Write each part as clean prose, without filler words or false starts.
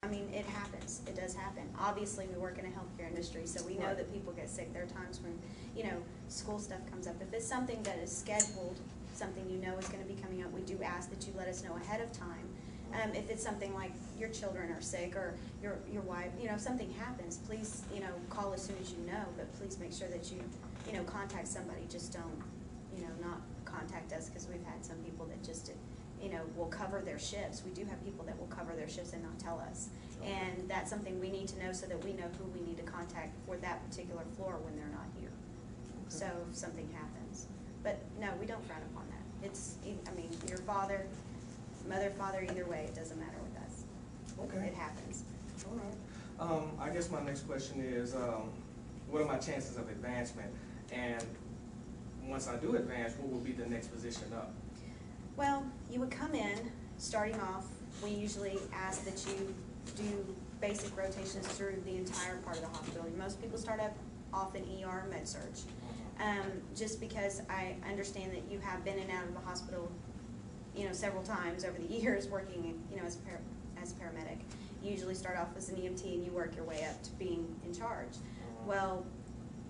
I mean, it happens. It does happen. Obviously, we work in a healthcare industry, so we know Right. that people get sick. There are times when, you know, school stuff comes up. If it's something that is scheduled, something you know is going to be coming up, we do ask that you let us know ahead of time. If it's something like your children are sick or your wife, you know, if something happens, please, you know, call as soon as you know, but please make sure that you know, contact somebody. Just don't, you know, not contact us, because we've had some people that just, you know, will cover their shifts. We do have people that will cover their shifts and not tell us. And that's something we need to know so that we know who we need to contact for that particular floor when they're not here. So if something happens. But no, we don't frown upon that. It's, I mean, your father, mother, father, either way, it doesn't matter with us. Okay. It happens. All right. I guess my next question is, what are my chances of advancement? And once I do advance, what will be the next position up? Well, you would come in, starting off, we usually ask that you do basic rotations through the entire part of the hospital. Most people start off in ER med-surg. Just because I understand that you have been in and out of the hospital, you know, several times over the years working, you know, as a paramedic. You usually start off as an EMT and you work your way up to being in charge. Well,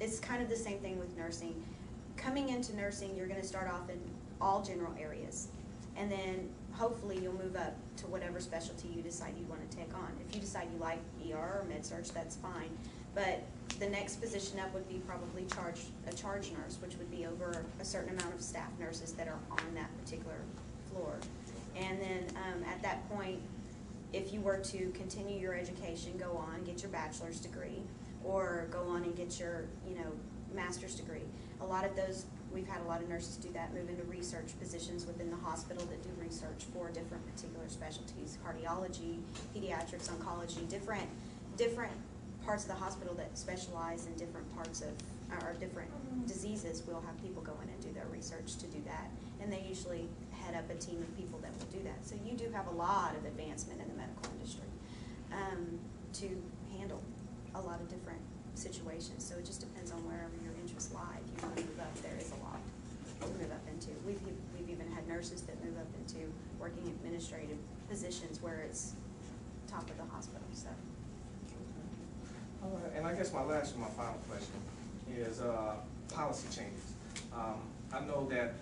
it's kind of the same thing with nursing. Coming into nursing, you're going to start off in all general areas, and then hopefully you'll move up to whatever specialty you decide you want to take on. If you decide you like ER or med-surg, that's fine. But the next position up would be probably a charge nurse, which would be over a certain amount of staff nurses that are on that particular floor. And then at that point, if you were to continue your education, go on, get your bachelor's degree, or go on and get your, you know, master's degree. A lot of those, we've had a lot of nurses do that, move into research positions within the hospital that do research for different particular specialties, cardiology, pediatrics, oncology, different parts of the hospital that specialize in different parts of, or different diseases. We'll have people go in and do their research to do that, and they usually head up a team of people that will do that. So you do have a lot of advancement in the medical industry to handle a lot of different situations. So it just depends on wherever your interests lie. If you want to move up, there is a lot to move up into. We've even had nurses that move up into working administrative positions where it's top of the hospital. So. All right. And I guess my final question is policy changes. I know that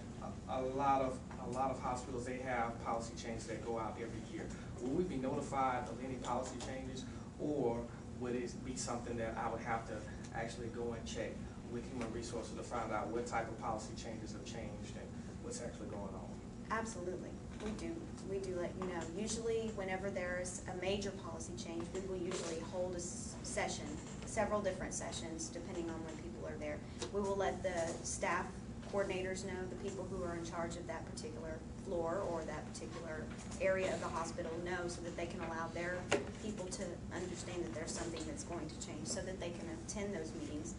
a lot of hospitals, they have policy changes that go out every year. Will we be notified of any policy changes, or would it be something that I would have to actually go and check with human resources to find out what type of policy changes have changed and what's actually going on? Absolutely, we do let you know. Usually whenever there's a major policy change, we will usually hold a session, several different sessions, depending on when people are there. We will let the staff coordinators know, the people who are in charge of that particular floor or that particular area of the hospital know, so that they can allow their people to understand that there's something that's going to change, so that they can attend those meetings.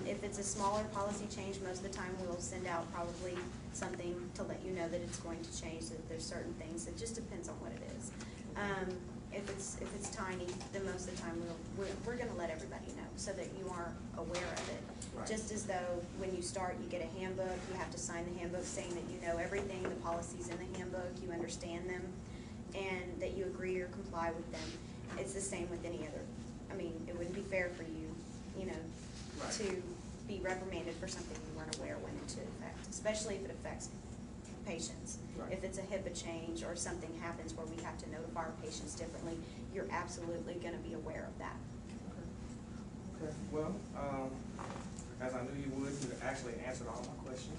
If it's a smaller policy change, most of the time we'll send out probably something to let you know that it's going to change, that there's certain things. It just depends on what it is. If it's tiny, then most of the time we're going to let everybody know so that you are aware of it. Right. Just as though when you start, you get a handbook, you have to sign the handbook saying that you know everything, the policies in the handbook, you understand them, and that you agree or comply with them. It's the same with any other. I mean, it wouldn't be fair for you, you know, right, to be reprimanded for something you weren't aware went into effect, especially if it affects patients. Right. If it's a HIPAA change or something happens where we have to notify our patients differently, you're absolutely going to be aware of that. Okay. Well, as I knew you would, you actually answered all my questions.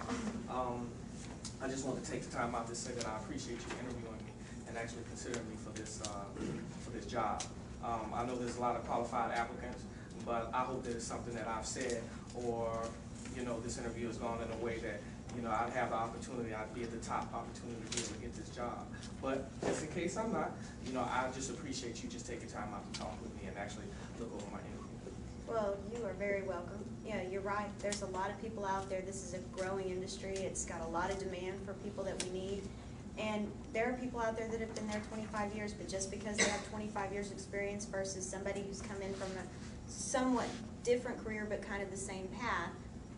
I just want to take the time out to say that I appreciate you interviewing me and actually considering me for this job. I know there's a lot of qualified applicants, but I hope that it's something that I've said, or you know, this interview has gone in a way that, you know, I'd have the opportunity, I'd be at the top opportunity to be able to get this job. But just in case I'm not, you know, I just appreciate you just taking time out to talk with me and actually look over my interview. Well, you are very welcome. Yeah, you're right. There's a lot of people out there. This is a growing industry. It's got a lot of demand for people that we need. And there are people out there that have been there 25 years, but just because they have 25 years experience versus somebody who's come in from a somewhat different career but kind of the same path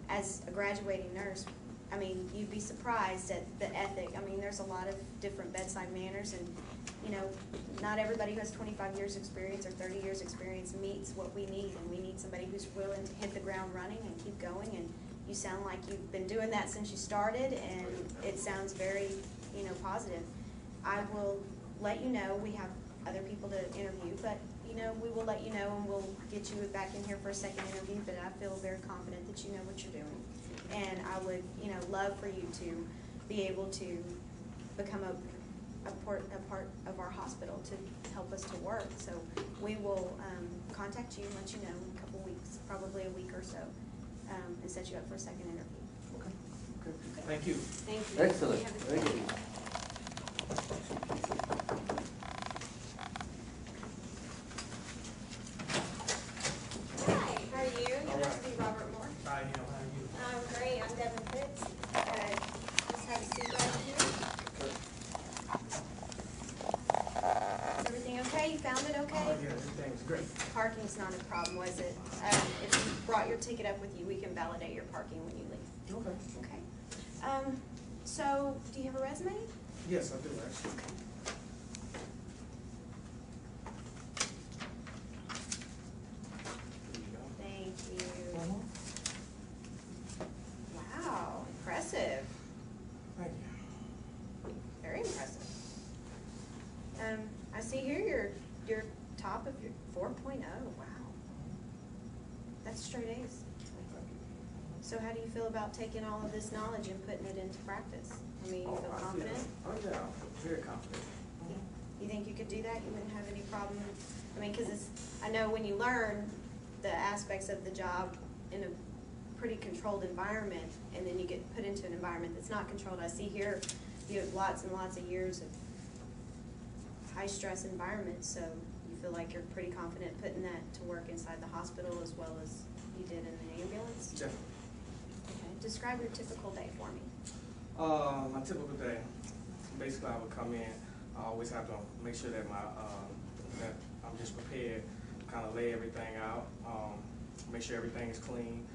as a graduating nurse, I mean, you'd be surprised at the ethic. I mean, there's a lot of different bedside manners, and you know, not everybody who has 25 years experience or 30 years experience meets what we need, and we need somebody who's willing to hit the ground running and keep going, and you sound like you've been doing that since you started, and it sounds very, you know, positive. I will let you know, we have other people to interview, but, you know, we will let you know, and we'll get you back in here for a second interview, but I feel very confident that you know what you're doing. And I would, you know, love for you to be able to become a part of our hospital to help us to work. So we will contact you and let you know in a couple weeks, probably a week or so, and set you up for a second interview. Okay. Thank you. Thank you. Excellent. You have a Very good good. day. Hi, how are you? All Nice right. to meet Robert Moore. Hi, how are you? I'm great. I'm Devin Fitz. Just have a seat right here. Is everything okay? You found it okay? Oh, yeah, everything's great. Parking's not a problem, was it? If you brought your ticket up with you, we can validate your parking when you leave. Okay. Okay. So, do you have a resume? Yes, I do, actually. Okay. There you go. Thank you. Wow, impressive. Thank you. Very impressive. I see here you're top of your 4.0. Wow. That's straight A's. Thank you. So how do you feel about taking all of this knowledge and putting it into practice? I mean, you feel I confident? Oh, yeah, I feel very confident. You think you could do that? You wouldn't have any problem? I mean, because I know when you learn the aspects of the job in a pretty controlled environment, and then you get put into an environment that's not controlled. I see here you have lots and lots of years of high-stress environment, so you feel like you're pretty confident putting that to work inside the hospital as well as you did in the ambulance? Definitely. Okay. Describe your typical day for me. My typical day, basically I would come in, I always have to make sure that that I'm just prepared, kind of lay everything out, make sure everything is clean.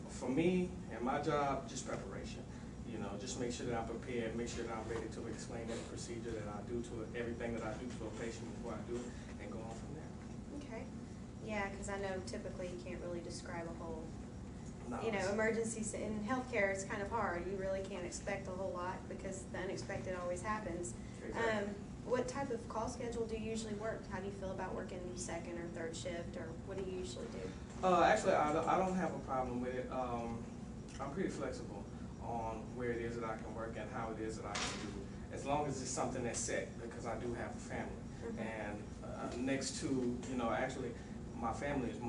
For me and my job, just preparation. You know, just make sure that I'm prepared, make sure that I'm ready to explain every procedure that I do to it, everything that I do to a patient before I do it, and go on from there. Okay. Yeah, because I know typically you can't really describe a whole, No, you know, it's- emergencies in healthcare. It's kind of hard. You really can't expect a whole lot because the unexpected always happens. Exactly. What type of call schedule do you usually work? How do you feel about working second or third shift, or what do you usually do? Actually, I don't have a problem with it. I'm pretty flexible on where it is that I can work and how it is that I can do it, as long as it's something that's set, because I do have a family. And next to, you know, actually, my family is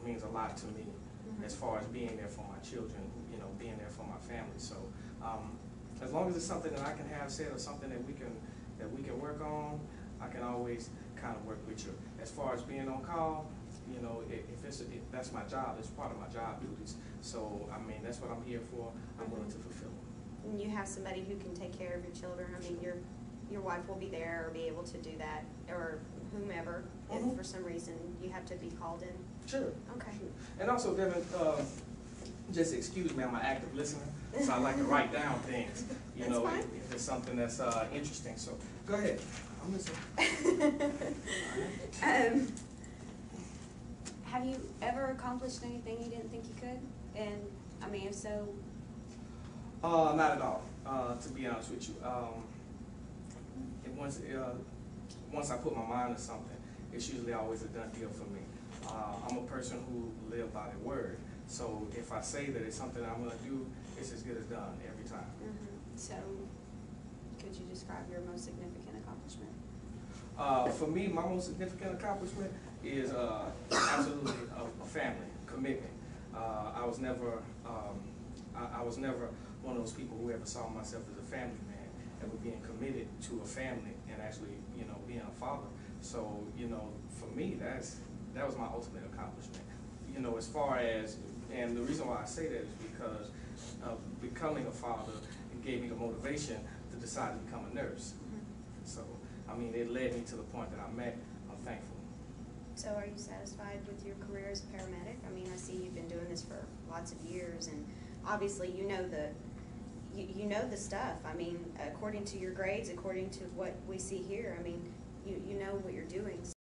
means a lot to me, as far as being there for my children, you know, being there for my family. So as long as it's something that I can have set or something that we can work on, I can always kind of work with you. As far as being on call, you know, if that's my job, it's part of my job duties. So, I mean, that's what I'm here for. I'm willing to fulfill it. And you have somebody who can take care of your children. I mean, your wife will be there or be able to do that, or whomever, if for some reason you have to be called in. Sure. Okay. Sure. And also, Devin, just excuse me, I'm an active listener, so I like to write down things, you That's know, fine. if it's something that's interesting. So, go ahead. I'm listening. Have you ever accomplished anything you didn't think you could? And, I mean, if so, Not at all, to be honest with you. Once I put my mind to something, it's usually always a done deal for me. I'm a person who lives by the word. So if I say that it's something I'm gonna do, it's as good as done every time. so could you describe your most significant accomplishment? For me, my most significant accomplishment is absolutely a family commitment. I was never one of those people who ever saw myself as a family man, and was being committed to a family and actually, you know, being a father. So, you know, for me, that was my ultimate accomplishment. You know, as far as, and the reason why I say that is because becoming a father, it gave me the motivation to decide to become a nurse. So, I mean, it led me to the point that I'm at. I'm thankful. So are you satisfied with your career as a paramedic? I mean, I see you've been doing this for lots of years, and obviously you know you know the stuff. I mean, according to your grades, according to what we see here, I mean, you know what you're doing.